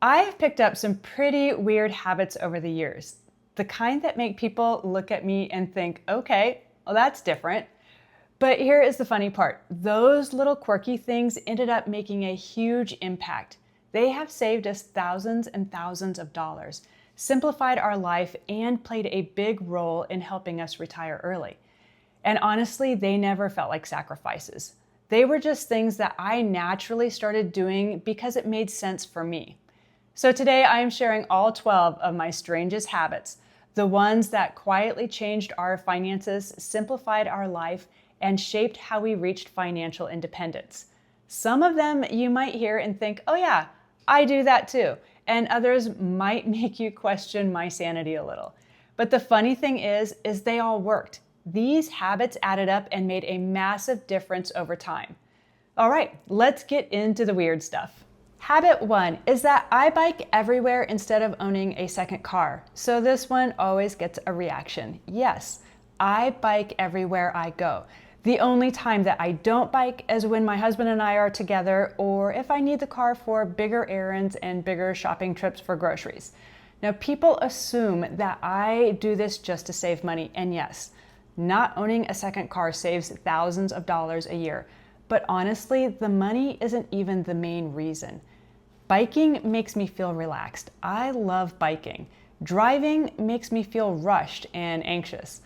I've picked up some pretty weird habits over the years. The kind that make people look at me and think, okay, well, that's different. But here is the funny part. Those little quirky things ended up making a huge impact. They have saved us thousands and thousands of dollars, simplified our life, and played a big role in helping us retire early. And honestly, they never felt like sacrifices. They were just things that I naturally started doing because it made sense for me. So today I am sharing all 12 of my strangest habits, the ones that quietly changed our finances, simplified our life, and shaped how we reached financial independence. Some of them you might hear and think, oh yeah, I do that too. And others might make you question my sanity a little. But the funny thing is they all worked. These habits added up and made a massive difference over time. All right, let's get into the weird stuff. Habit 1 is that I bike everywhere instead of owning a second car. So this one always gets a reaction. Yes, I bike everywhere I go. The only time that I don't bike is when my husband and I are together, or if I need the car for bigger errands and bigger shopping trips for groceries. Now, people assume that I do this just to save money, and yes, not owning a second car saves thousands of dollars a year. But honestly, the money isn't even the main reason. Biking makes me feel relaxed. I love biking. Driving makes me feel rushed and anxious.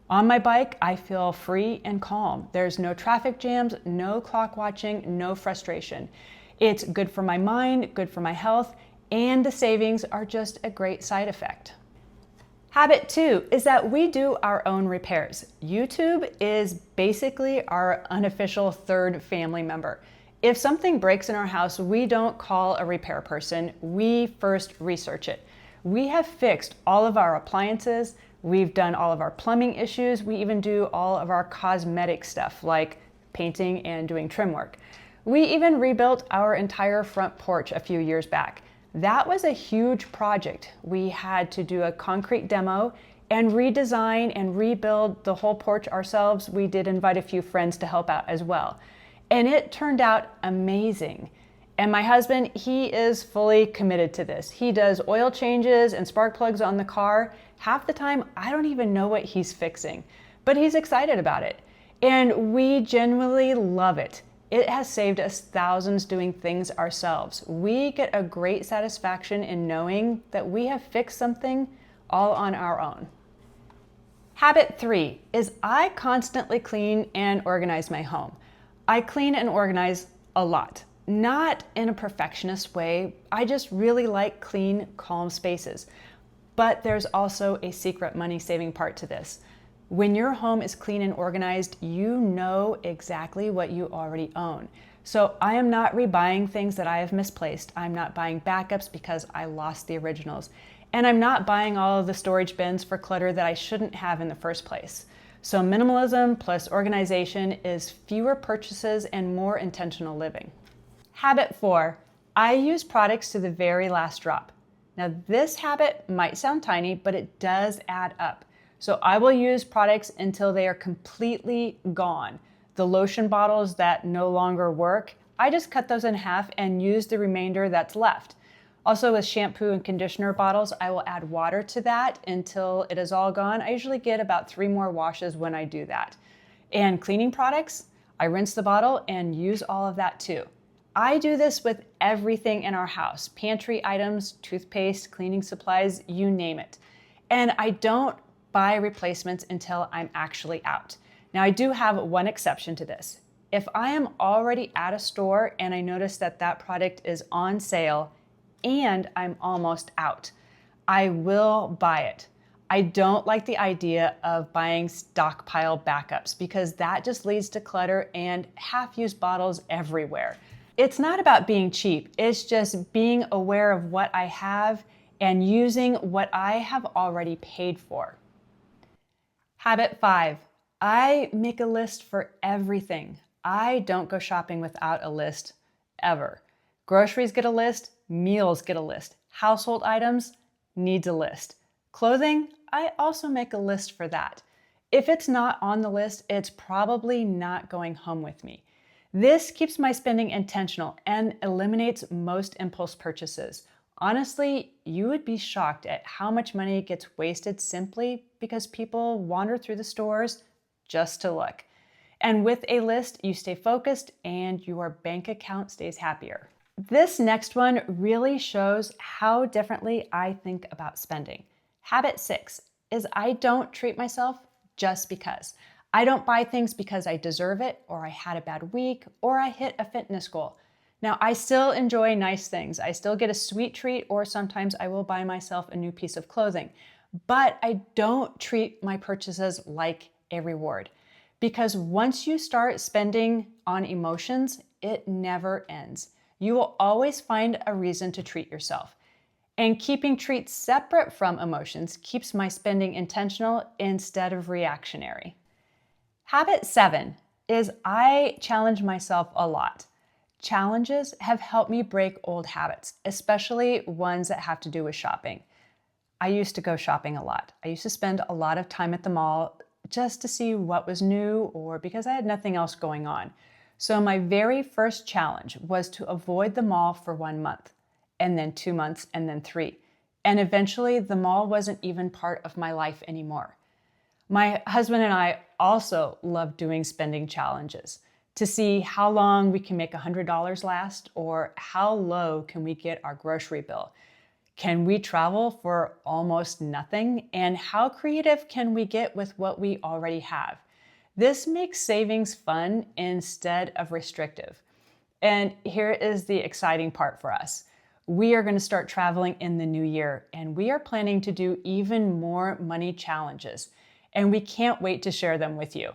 On my bike, I feel free and calm. There's no traffic jams, no clock watching, no frustration. It's good for my mind, good for my health, and the savings are just a great side effect. Habit 2 is that we do our own repairs. YouTube is basically our unofficial third family member. If something breaks in our house, we don't call a repair person. We first research it. We have fixed all of our appliances. We've done all of our plumbing issues. We even do all of our cosmetic stuff like painting and doing trim work. We even rebuilt our entire front porch a few years back. That was a huge project. We had to do a concrete demo and redesign and rebuild the whole porch ourselves. We did invite a few friends to help out as well. And it turned out amazing. And my husband, he is fully committed to this. He does oil changes and spark plugs on the car. Half the time, I don't even know what he's fixing, but he's excited about it. And we genuinely love it. It has saved us thousands doing things ourselves. We get a great satisfaction in knowing that we have fixed something all on our own. Habit 3 is I constantly clean and organize my home. I clean and organize a lot. Not in a perfectionist way. I just really like clean, calm spaces. But there's also a secret money-saving part to this. When your home is clean and organized, you know exactly what you already own. So I am not rebuying things that I have misplaced. I'm not buying backups because I lost the originals. And I'm not buying all of the storage bins for clutter that I shouldn't have in the first place. So minimalism plus organization is fewer purchases and more intentional living. Habit 4, I use products to the very last drop. Now this habit might sound tiny, but it does add up. So I will use products until they are completely gone. The lotion bottles that no longer work, I just cut those in half and use the remainder that's left. Also with shampoo and conditioner bottles, I will add water to that until it is all gone. I usually get about 3 more washes when I do that. And cleaning products, I rinse the bottle and use all of that too. I do this with everything in our house, pantry items, toothpaste, cleaning supplies, you name it. And I don't buy replacements until I'm actually out. Now I do have one exception to this. If I am already at a store and I notice that that product is on sale and I'm almost out, I will buy it. I don't like the idea of buying stockpile backups because that just leads to clutter and half-used bottles everywhere. It's not about being cheap, it's just being aware of what I have and using what I have already paid for. Habit 5, I make a list for everything. I don't go shopping without a list, ever. Groceries get a list, meals get a list. Household items needs a list. Clothing, I also make a list for that. If it's not on the list, it's probably not going home with me. This keeps my spending intentional and eliminates most impulse purchases. Honestly, you would be shocked at how much money gets wasted simply because people wander through the stores just to look. And with a list, you stay focused and your bank account stays happier. This next one really shows how differently I think about spending. Habit 6 is I don't treat myself just because. I don't buy things because I deserve it, or I had a bad week, or I hit a fitness goal. Now, I still enjoy nice things. I still get a sweet treat, or sometimes I will buy myself a new piece of clothing. But I don't treat my purchases like a reward. Because once you start spending on emotions, it never ends. You will always find a reason to treat yourself. And keeping treats separate from emotions keeps my spending intentional instead of reactionary. Habit 7 is I challenge myself a lot. Challenges have helped me break old habits, especially ones that have to do with shopping. I used to go shopping a lot. I used to spend a lot of time at the mall just to see what was new or because I had nothing else going on. So my very first challenge was to avoid the mall for 1 month, and then 2 months, and then 3. And eventually the mall wasn't even part of my life anymore. My husband and I also love doing spending challenges to see how long we can make $100 last or how low can we get our grocery bill. Can we travel for almost nothing? And how creative can we get with what we already have? This makes savings fun instead of restrictive. And here is the exciting part for us. We are going to start traveling in the new year, and we are planning to do even more money challenges. And we can't wait to share them with you.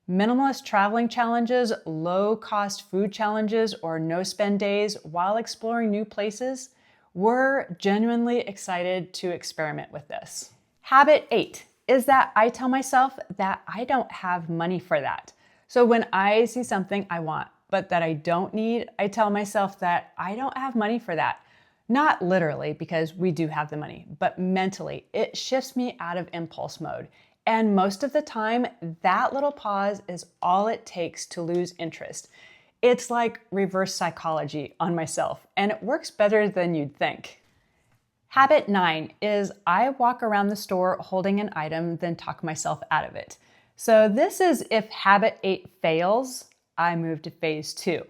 Minimalist traveling challenges, low-cost food challenges, or no-spend days while exploring new places. We're genuinely excited to experiment with this. Habit 8 is that I tell myself that I don't have money for that. So when I see something I want, but that I don't need, I tell myself that I don't have money for that. Not literally, because we do have the money, but mentally, it shifts me out of impulse mode. And most of the time, that little pause is all it takes to lose interest. It's like reverse psychology on myself, and it works better than you'd think. Habit 9 is I walk around the store holding an item, then talk myself out of it. So this is if habit 8 fails, I move to phase 2.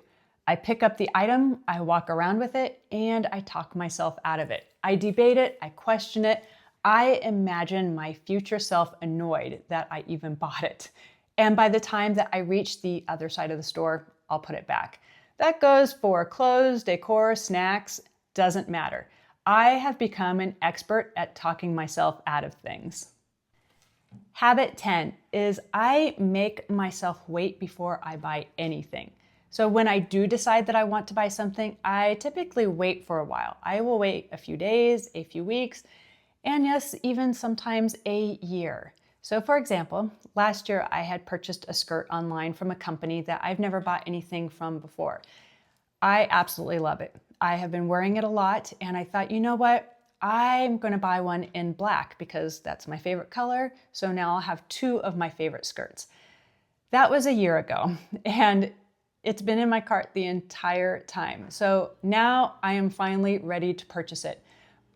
I pick up the item, I walk around with it, and I talk myself out of it. I debate it, I question it, I imagine my future self annoyed that I even bought it. And by the time that I reach the other side of the store, I'll put it back. That goes for clothes, decor, snacks, doesn't matter. I have become an expert at talking myself out of things. Habit 10 is I make myself wait before I buy anything. So when I do decide that I want to buy something, I typically wait for a while. I will wait a few days, a few weeks, and yes, even sometimes a year. So for example, last year I had purchased a skirt online from a company that I've never bought anything from before. I absolutely love it. I have been wearing it a lot, and I thought, you know what? I'm going to buy one in black because that's my favorite color. So now I'll have 2 of my favorite skirts. That was a year ago, and it's been in my cart the entire time. So now I am finally ready to purchase it.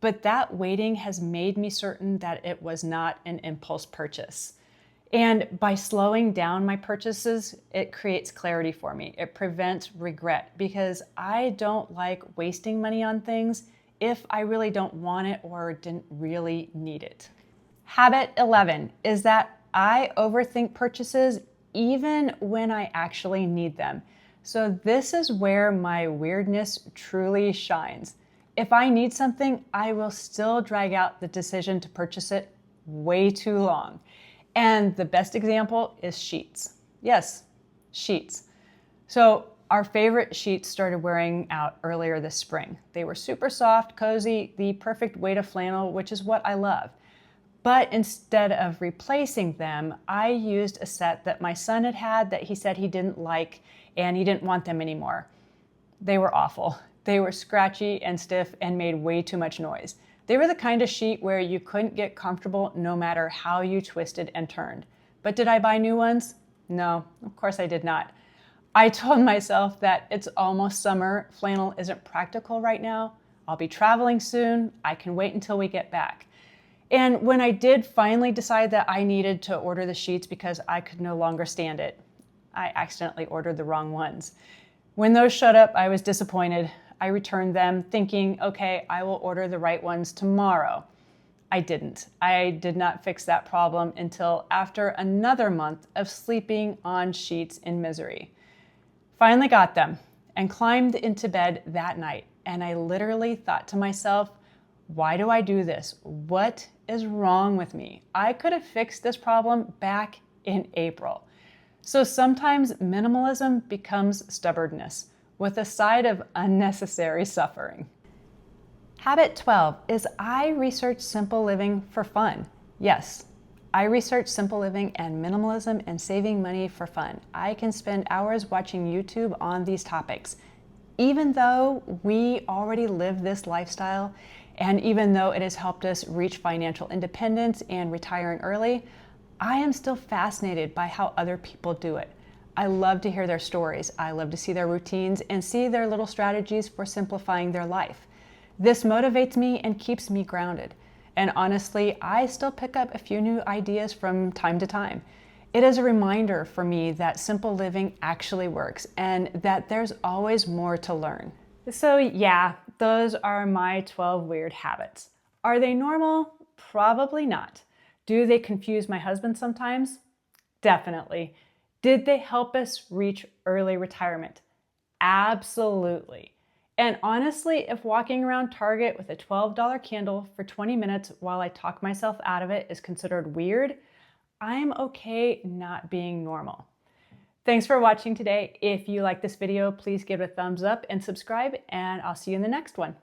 But that waiting has made me certain that it was not an impulse purchase. And by slowing down my purchases, it creates clarity for me. It prevents regret because I don't like wasting money on things if I really don't want it or didn't really need it. Habit 11 is that I overthink purchases even when I actually need them. So this is where my weirdness truly shines. If I need something, I will still drag out the decision to purchase it way too long. And the best example is sheets. Yes, sheets. So our favorite sheets started wearing out earlier this spring. They were super soft, cozy, the perfect weight of flannel, which is what I love. But instead of replacing them, I used a set that my son had had that he said he didn't like and he didn't want them anymore. They were awful. They were scratchy and stiff and made way too much noise. They were the kind of sheet where you couldn't get comfortable no matter how you twisted and turned. But did I buy new ones? No, of course I did not. I told myself that it's almost summer, flannel isn't practical right now. I'll be traveling soon. I can wait until we get back. And when I did finally decide that I needed to order the sheets because I could no longer stand it, I accidentally ordered the wrong ones. When those showed up, I was disappointed. I returned them thinking, okay, I will order the right ones tomorrow. I didn't. I did not fix that problem until after another month of sleeping on sheets in misery. Finally got them and climbed into bed that night. And I literally thought to myself, why do I do this? What is wrong with me? I could have fixed this problem back in April. So sometimes minimalism becomes stubbornness with a side of unnecessary suffering. Habit 12 is I research simple living for fun. Yes, I research simple living and minimalism and saving money for fun. I can spend hours watching YouTube on these topics. Even though we already live this lifestyle, and even though it has helped us reach financial independence and retiring early, I am still fascinated by how other people do it. I love to hear their stories. I love to see their routines and see their little strategies for simplifying their life. This motivates me and keeps me grounded. And honestly, I still pick up a few new ideas from time to time. It is a reminder for me that simple living actually works and that there's always more to learn. So yeah, those are my 12 weird habits. Are they normal? Probably not. Do they confuse my husband sometimes? Definitely. Did they help us reach early retirement? Absolutely. And honestly, if walking around Target with a $12 candle for 20 minutes while I talk myself out of it is considered weird, I'm okay not being normal. Thanks for watching today. If you like this video, please give it a thumbs up and subscribe, and I'll see you in the next one.